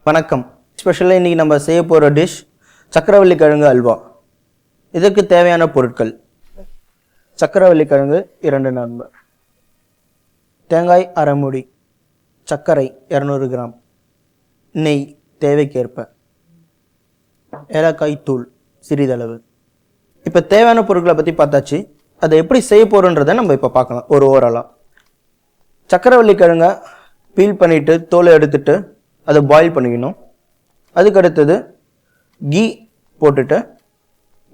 வணக்கம். ஸ்பெஷலாக இன்றைக்கி நம்ம செய்ய போகிற டிஷ் சக்கரவள்ளி கிழங்கு அல்வா. இதற்கு தேவையான பொருட்கள்: சக்கரவள்ளி கிழங்கு 2 நம்பர், தேங்காய் அரை மூடி, சர்க்கரை 200 கிராம், நெய் தேவைக்கேற்ப, ஏலக்காய் தூள் சிறிதளவு. இப்போ தேவையான பொருட்களை பற்றி பார்த்தாச்சு. அதை எப்படி செய்ய போகிறோன்றதை நம்ம இப்போ பார்க்கலாம் ஒரு ஓரலாக. சக்கரவள்ளி கிழங்கை பீல் பண்ணிவிட்டு தோலை எடுத்துட்டு அதை பாயில் பண்ணிக்கணும். அதுக்கு அடுத்தது கீ போட்டுட்டு,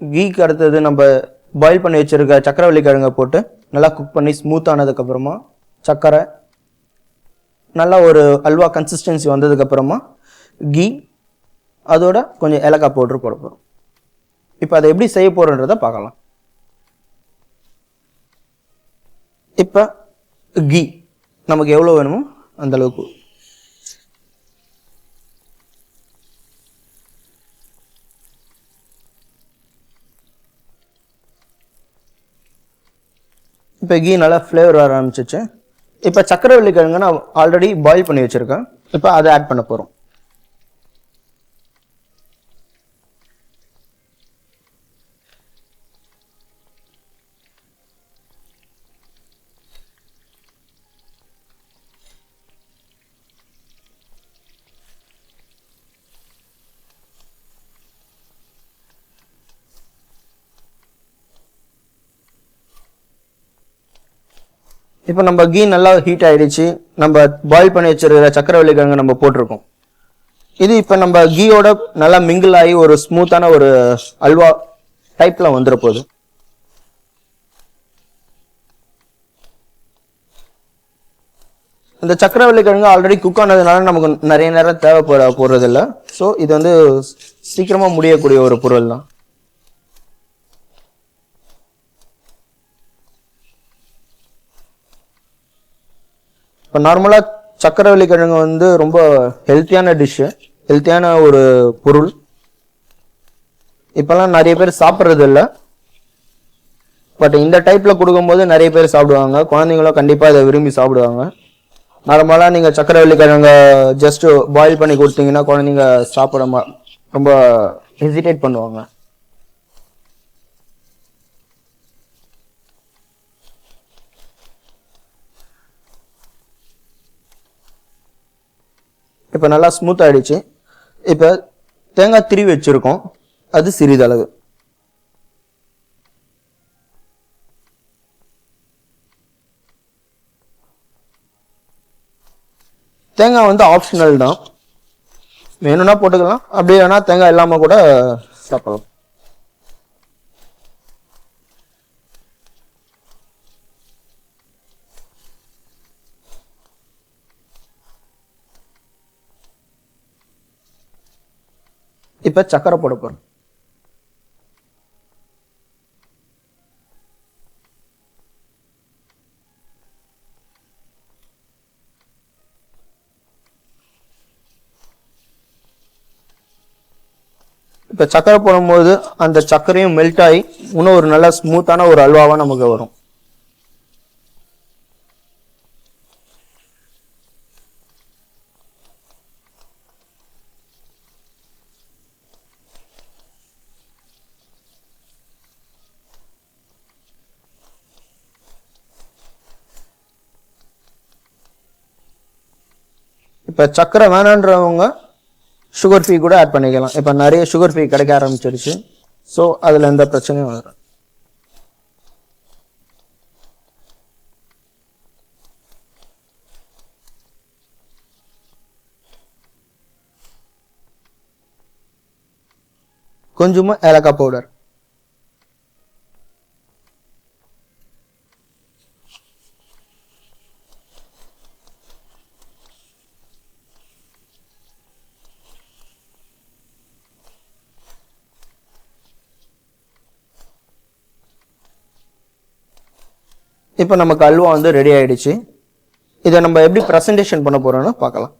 கீக்கு அடுத்தது நம்ம பாயில் பண்ணி வச்சுருக்க சக்கரவள்ளி கிழங்கை போட்டு நல்லா குக் பண்ணி ஸ்மூத் ஆனதுக்கப்புறமா சர்க்கரை நல்லா ஒரு அல்வா கன்சிஸ்டன்சி வந்ததுக்கப்புறமா கீ அதோட கொஞ்சம் ஏலக்காய் பவுட்ரு போட போகிறோம். இப்போ அதை எப்படி செய்ய போகிறோன்றதை பார்க்கலாம். இப்போ கீ நமக்கு எவ்வளோ வேணுமோ அந்தளவுக்கு. இப்போ கீ நல்லா ஃப்ளேவர் வர ஆரம்பிச்சிச்சு. இப்போ சக்கரவள்ளி கிழங்கு நான் ஆல்ரெடி பாயில் பண்ணி வச்சுருக்கேன். இப்போ அதை ஆட் பண்ண போகிறோம். இப்போ நம்ம கீ நல்லா ஹீட் ஆகிடுச்சு. நம்ம பாயில் பண்ணி வச்சுருக்கிற சக்கரவள்ளி கிழங்கு நம்ம போட்டிருக்கோம். இது இப்போ நம்ம கீயோட நல்லா மிங்கிள் ஆகி ஒரு ஸ்மூத்தான ஒரு அல்வா டைப்பில் வந்துட போகுது. இந்த சக்கரவள்ளி கிழங்கு ஆல்ரெடி குக் ஆனதுனால நமக்கு நிறைய நேரம் போடுறதில்ல. ஸோ இது வந்து சீக்கிரமாக முடியக்கூடிய ஒரு பொருள் தான். இப்போ நார்மலாக சக்கரவள்ளி கிழங்கு வந்து ரொம்ப ஹெல்த்தியான டிஷ்ஷு, ஹெல்த்தியான ஒரு பொருள். இப்போல்லாம் நிறைய பேர் சாப்பிட்றது இல்லை. பட் இந்த டைப்பில் கொடுக்கும்போது நிறைய பேர் சாப்பிடுவாங்க. குழந்தைங்களும் கண்டிப்பாக இதை விரும்பி சாப்பிடுவாங்க. நார்மலாக நீங்கள் சக்கரவள்ளி கிழங்க ஜஸ்ட்டு பாயில் பண்ணி கொடுத்தீங்கன்னா குழந்தைங்க சாப்பிட ரொம்ப ஹெசிடேட் பண்ணுவாங்க. இப்போ நல்லா ஸ்மூத் ஆகிடுச்சு. இப்போ தேங்காய் திருவி வச்சுருக்கோம், அது சிறிதளவு. தேங்காய் வந்து ஆப்ஷனல் தான், வேணும்னா போட்டுக்கலாம், அப்படி வேணா தேங்காய் இல்லாமல் கூட சாப்பிடலாம். இப்போ சக்கரை போட போகிறோம். இப்போ சக்கரை போடும்போது அந்த சக்கரையும் மெல்ட் ஆகி இன்னும் ஒரு நல்ல ஸ்மூத்தான ஒரு அல்வாவாக நமக்கு வரும். இப்போ சக்கரை வேணான்றவங்க சுகர் ஃப்ரீ கூட ஆட் பண்ணிக்கலாம். இப்போ நிறைய சுகர் ஃப்ரீ கிடைக்க ஆரம்பிச்சிருச்சு. ஸோ அதில் எந்த பிரச்சனையும் வரும். கொஞ்சமாக ஏலக்காய் பவுடர். இப்போ நமக்கு அல்வா வந்து ரெடி ஆகிடுச்சு. இதை நம்ம எப்படி ப்ரெசன்டேஷன் பண்ண போகிறோன்னு பார்க்கலாம்.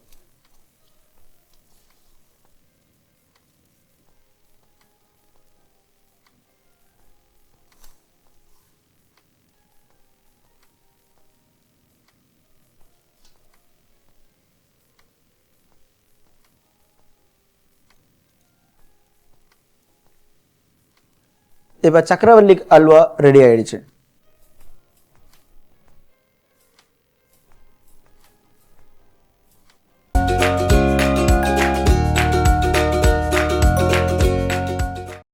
இப்போ சக்கரவள்ளி அல்வா ரெடி ஆயிடுச்சு.